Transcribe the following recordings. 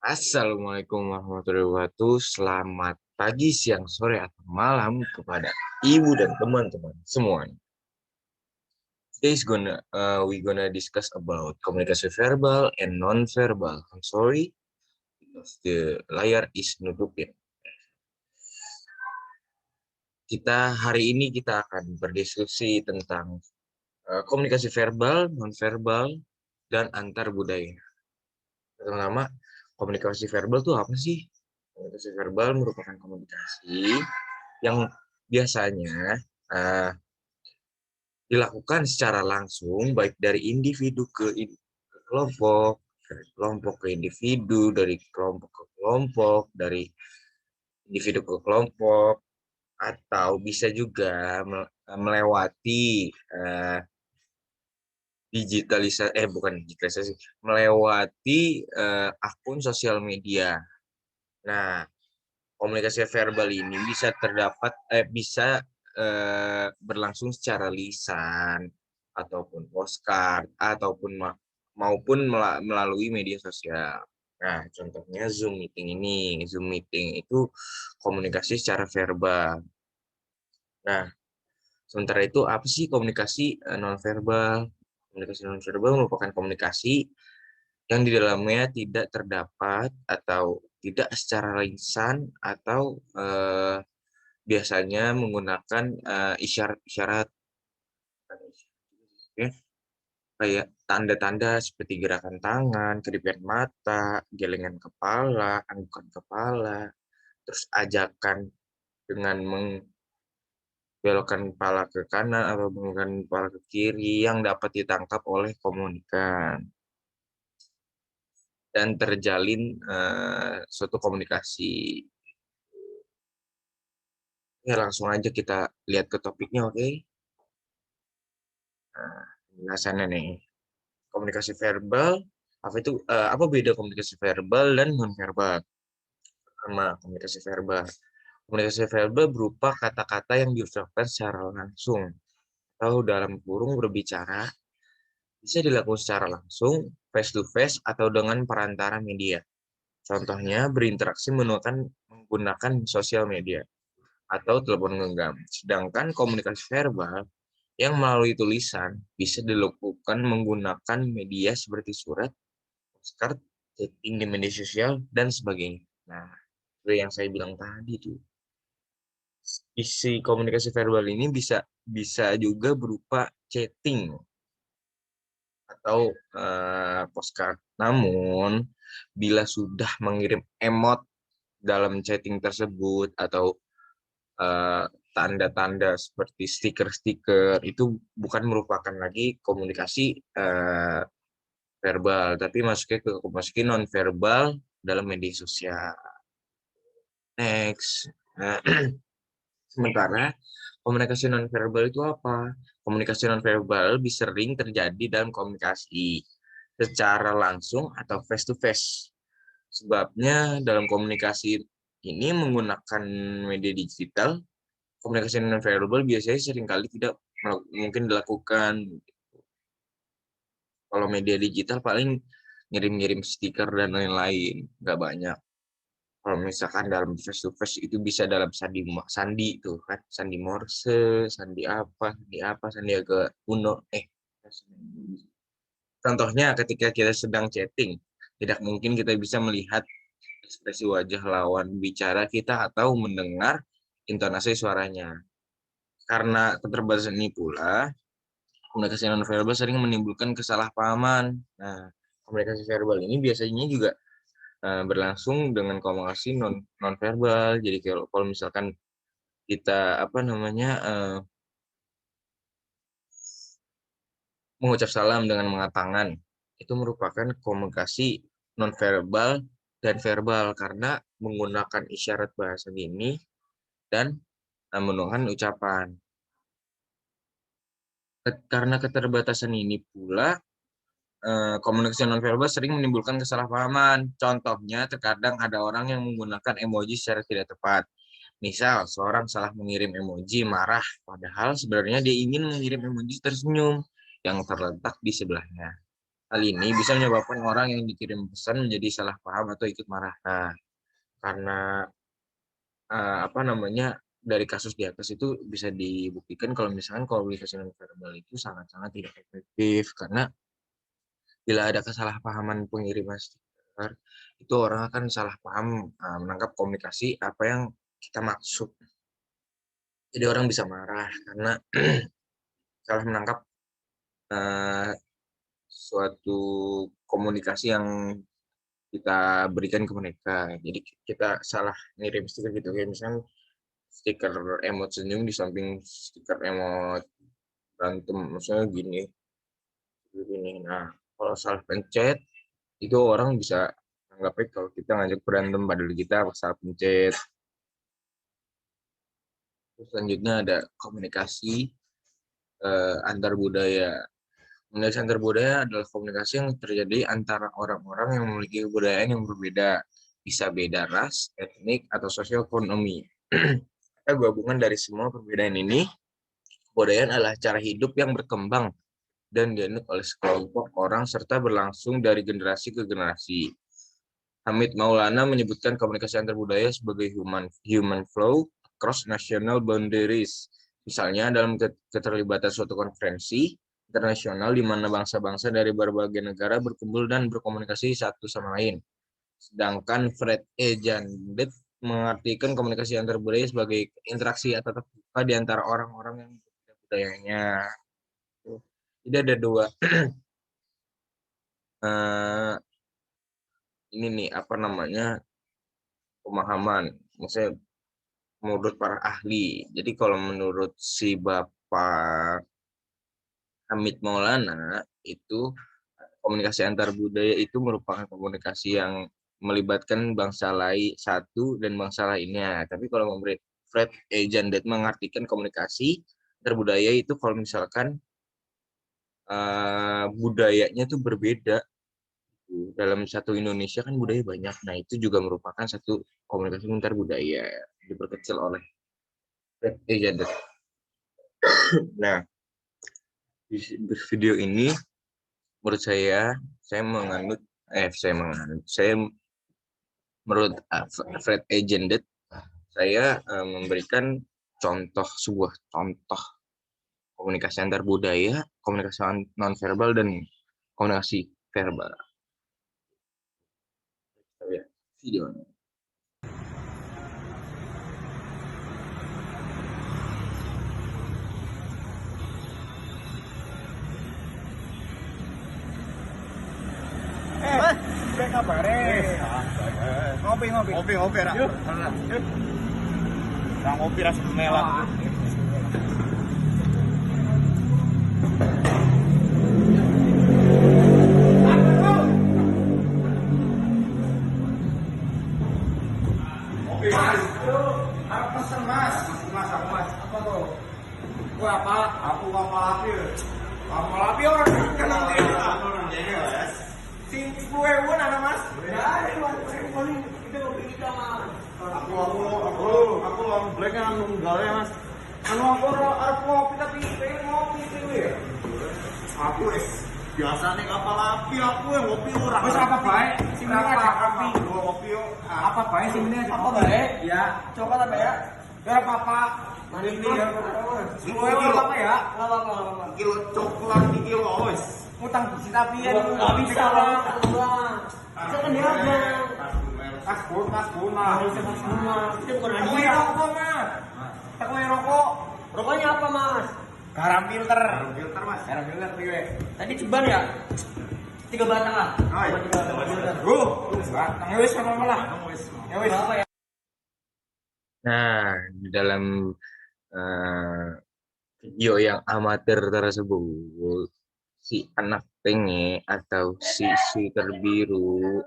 Assalamualaikum warahmatullahi wabarakatuh. Selamat pagi, siang, sore, atau malam kepada ibu dan teman-teman semuanya. Today is we gonna discuss about komunikasi verbal and non-verbal. I'm sorry, because the layar is nutupin. Hari ini kita akan berdiskusi tentang komunikasi verbal, non-verbal, dan antar budaya. Pertama, komunikasi verbal itu apa sih? Komunikasi verbal merupakan komunikasi yang biasanya uh, dilakukan secara langsung, baik dari individu ke kelompok, dari kelompok ke individu, dari kelompok ke kelompok, dari individu ke kelompok, atau bisa juga melewati bukan digitalisasi, melewati akun sosial media. Nah, komunikasi verbal ini bisa berlangsung secara lisan ataupun postcard ataupun maupun melalui media sosial. Nah, contohnya Zoom meeting ini. Zoom meeting itu komunikasi secara verbal. Nah, sementara itu apa sih komunikasi nonverbal? Komunikasi nonverbal merupakan komunikasi yang di dalamnya tidak terdapat atau tidak secara lisan atau biasanya menggunakan isyarat-isyarat ya, kayak tanda-tanda seperti gerakan tangan, kedipan mata, gelengan kepala, anggukan kepala, terus ajakan dengan membelokkan kepala ke kanan atau membelokkan kepala ke kiri yang dapat ditangkap oleh komunikan dan terjalin suatu komunikasi. Ya, langsung aja kita lihat ke topiknya, oke? Nah, penjelasannya nih. Komunikasi verbal, apa beda komunikasi verbal dan non-verbal? Sama komunikasi verbal. Komunikasi verbal berupa kata-kata yang diucapkan secara langsung atau dalam kurung berbicara, bisa dilakukan secara langsung, face to face, atau dengan perantara media. Contohnya berinteraksi menggunakan sosial media atau telepon genggam. Sedangkan komunikasi verbal yang melalui tulisan bisa dilakukan menggunakan media seperti surat, postcard, chatting di media sosial, dan sebagainya. Nah, itu yang saya bilang tadi tuh. Isi komunikasi verbal ini bisa bisa juga berupa chatting atau postcard. Namun, bila sudah mengirim emot dalam chatting tersebut atau eh, tanda-tanda seperti stiker-stiker itu bukan merupakan lagi komunikasi verbal, tapi masuknya ke komunikasi non verbal dalam media sosial. Next. Nah, sementara komunikasi non verbal itu apa? Komunikasi non verbal bisa sering terjadi dalam komunikasi secara langsung atau face to face. Sebabnya dalam komunikasi ini menggunakan media digital, komunikasi non verbal biasanya seringkali tidak mungkin dilakukan. Kalau media digital paling ngirim-ngirim stiker dan lain-lain, nggak banyak. Kalau misalkan dalam face to face itu bisa dalam sandi tuh kan, sandi Morse, Sandiaga Uno. Contohnya ketika kita sedang chatting, tidak mungkin kita bisa melihat ekspresi wajah lawan bicara kita atau mendengar intonasi suaranya. Karena keterbatasan ini pula, komunikasi nonverbal sering menimbulkan kesalahpahaman. Nah, komunikasi verbal ini biasanya juga berlangsung dengan komunikasi nonverbal. Jadi kalau misalkan kita mengucap salam dengan mengangkat tangan, itu merupakan komunikasi nonverbal dan verbal karena menggunakan isyarat bahasa gini dan menggunakan ucapan. Karena keterbatasan ini pula, komunikasi nonverbal sering menimbulkan kesalahpahaman. Contohnya, terkadang ada orang yang menggunakan emoji secara tidak tepat. Misal, seorang salah mengirim emoji marah, padahal sebenarnya dia ingin mengirim emoji tersenyum yang terletak di sebelahnya. Hal ini bisa menyebabkan orang yang dikirim pesan menjadi salah paham atau ikut marah. Nah, karena apa namanya, dari kasus di atas itu bisa dibuktikan kalau misalkan komunikasi nonverbal itu sangat-sangat tidak efektif, karena bila ada kesalahpahaman pengiriman stiker, itu orang akan salah paham, menangkap komunikasi apa yang kita maksud. Jadi orang bisa marah karena salah menangkap suatu komunikasi yang kita berikan ke mereka. Jadi kita salah ngirim stiker gitu, kayak misalnya stiker emot senyum di samping stiker emot berantem, maksudnya gini. Nah, kalau salah pencet, itu orang bisa anggapnya kalau kita ngajak berantem padahal kita salah pencet. Terus selanjutnya ada komunikasi antar budaya. Komunikasi antar budaya adalah komunikasi yang terjadi antara orang-orang yang memiliki kebudayaan yang berbeda, bisa beda ras, etnik, atau sosial ekonomi. Gabungan dari semua perbedaan ini, kebudayaan adalah cara hidup yang berkembang dan dianut oleh sekelompok orang serta berlangsung dari generasi ke generasi. Hamid Maulana menyebutkan komunikasi antar budaya sebagai human flow across national boundaries. Misalnya dalam keterlibatan suatu konferensi internasional di mana bangsa-bangsa dari berbagai negara berkumpul dan berkomunikasi satu sama lain. Sedangkan Fred E. Jandet mengartikan komunikasi antar budaya sebagai interaksi atau terbuka di antara orang-orang yang berbeda budayanya. Jadi ada dua ini nih apa namanya pemahaman, maksudnya menurut para ahli. Jadi kalau menurut si Bapak Hamid Maulana itu komunikasi antar budaya itu merupakan komunikasi yang melibatkan bangsa lain satu dan bangsa lainnya. Tapi kalau menurut Fred E. Jandet mengartikan komunikasi antar budaya itu kalau misalkan budayanya itu berbeda. Dalam satu Indonesia kan budaya banyak. Nah, itu juga merupakan satu komunikasi antar budaya diperkecil oleh Fred E. Jandet. Nah, di video ini menurut saya menurut Fred E. Jandet, saya memberikan sebuah contoh komunikasi antar budaya, komunikasi nonverbal dan komunikasi verbal. Kita lihat videonya. Cek kabare. Ngopi. Ngopi ra. Yuk. Ra ngopi ra semelan. Ngopi Mas. Aku pesen Mas. Mas. Apa tuh? Gua apa? Aku kapal api. Kapal api orang kenal dia. Yes. Sing 10.000 ada Mas? Ya, itu ngopi kita Mas. Aku long black anu gawe Mas. Anu aku arep ngopi tapi pengen ngopi ya. Aku biasa nih kapal api aku yang ngopi ora. Wis apa bae? Sing ngajak kopi, ngopi yo. Apa bae sing ngene apa bae? Ya, coba lah ya. Ora apa-apa. Mari ya. Semua apa ya? Enggak apa-apa. Kilo coklat 2 kilo wis. Utang bisi tapi ya nggak bisa lah. Bisa kan dia aja. Kas guna. Itu bukan hadiah. Rokok Mas. Tak mau rokok. Rokoknya apa Mas? Garam filter Mas. Garam filter piye? Tadi ceban ya? 3 batang lah. Oh iya. 3 batang. Wis sama lah. Ya wis apa ya? Nah, di dalam video yang amatir tersebut, si anak penge atau si sweater biru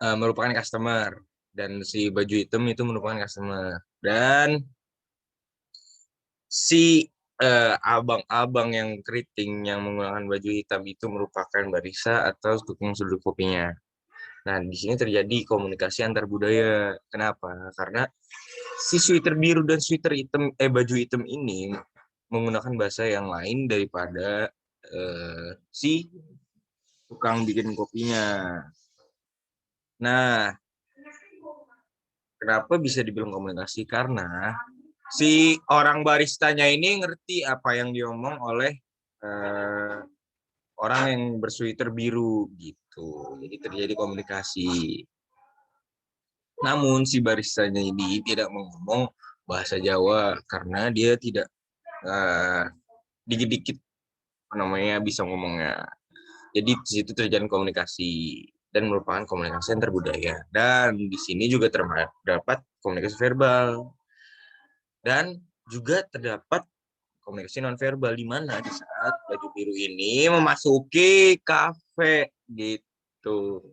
merupakan customer dan si baju hitam itu merupakan customer, dan si abang-abang yang keriting yang menggunakan baju hitam itu merupakan barista atau tukang seduh kopinya. Nah, di sini terjadi komunikasi antar budaya. Kenapa? Karena si sweater biru dan sweater hitam baju hitam ini menggunakan bahasa yang lain daripada si tukang bikin kopinya. Nah, kenapa bisa dibilang komunikasi? Karena si orang baristanya ini ngerti apa yang diomong oleh orang yang bersweater biru gitu. Jadi terjadi komunikasi. Namun si baristanya ini tidak ngomong bahasa Jawa karena dia tidak dikit-dikit namanya bisa ngomongnya. Jadi di situ terjadi komunikasi dan merupakan komunikasi antar budaya. Dan di sini juga terdapat komunikasi verbal dan juga terdapat komunikasi nonverbal di mana di saat baju biru ini memasuki kafe gitu.